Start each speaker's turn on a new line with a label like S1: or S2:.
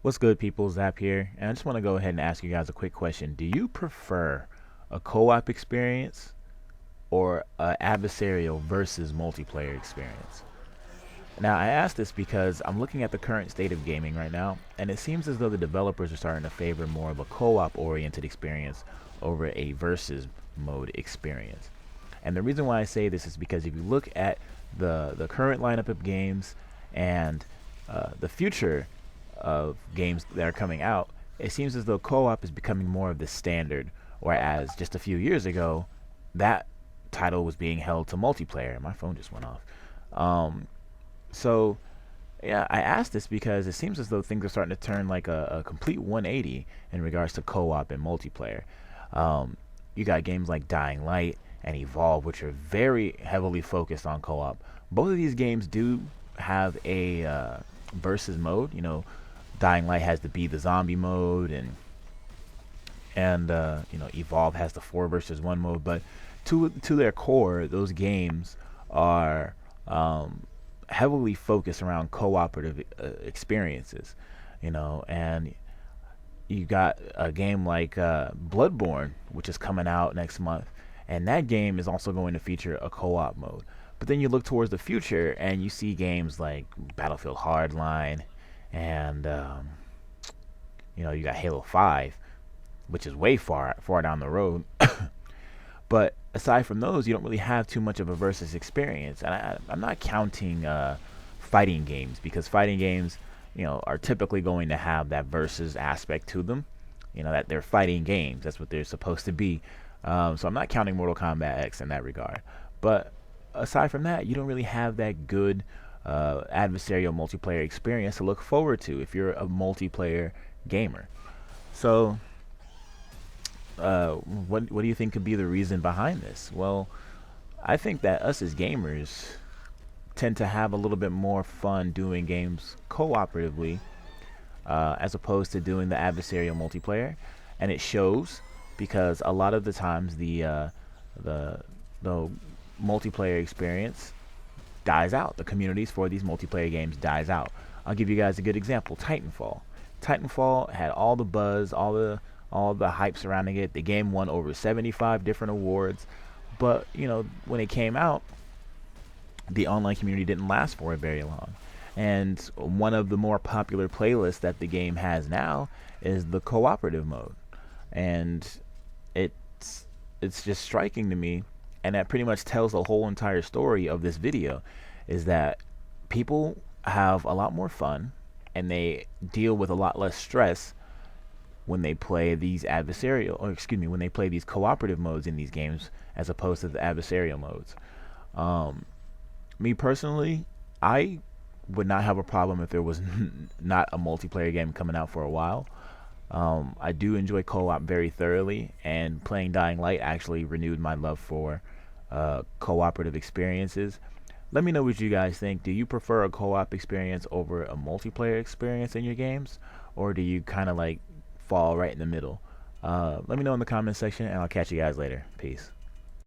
S1: What's good, people? Zap here, and I just want to go ahead and ask you guys a quick question. Do you prefer a co-op experience or a adversarial versus multiplayer experience? Now, I ask this because I'm looking at the current state of gaming right now, and it seems as though the developers are starting to favor more of a co-op oriented experience over a versus mode experience. And the reason why I say this is because if you look at the current lineup of games and the future of games that are coming out, it seems as though co-op is becoming more of the standard, whereas just a few years ago, that title was being held to multiplayer. My phone just went off. Um, so yeah, I asked this because it seems as though things are starting to turn like a complete 180 in regards to co-op and multiplayer. Um, you got games like Dying Light and Evolve, which are very heavily focused on co-op. Both of these games do have a versus mode. Dying Light has the Be the Zombie mode, and Evolve has the 4 versus 1 mode. But to their core, those games are heavily focused around cooperative experiences. And you got a game like Bloodborne, which is coming out next month, and that game is also going to feature a co-op mode. But then you look towards the future, and you see games like Battlefield Hardline, and you got Halo 5, which is way far down the road. But aside from those, you don't really have too much of a versus experience. And I'm not counting fighting games, because fighting games, are typically going to have that versus aspect to them. That they're fighting games. That's what they're supposed to be. So I'm not counting Mortal Kombat X in that regard. But aside from that, you don't really have that good adversarial multiplayer experience to look forward to if you're a multiplayer gamer. So what do you think could be the reason behind this? Well, I think that us as gamers tend to have a little bit more fun doing games cooperatively as opposed to doing the adversarial multiplayer, and it shows because a lot of the times the the multiplayer experience dies out. The communities for these multiplayer games dies out. I'll give you guys a good example. Titanfall. Titanfall had all the buzz, all the hype surrounding it. The game won over 75 different awards, but when it came out, the online community didn't last for it very long. And one of the more popular playlists that the game has now is the cooperative mode, and it's just striking to me, and that pretty much tells the whole entire story of this video, is that people have a lot more fun and they deal with a lot less stress when they play these adversarial, or excuse me, when they play these cooperative modes in these games as opposed to the adversarial modes. Um, Me personally, I would not have a problem if there was not a multiplayer game coming out for a while. I do enjoy co-op very thoroughly, and playing Dying Light actually renewed my love for cooperative experiences. Let me know what you guys think. Do you prefer a co-op experience over a multiplayer experience in your games, or do you kind of like fall right in the middle? Let me know in the comment section, and I'll catch you guys later. Peace.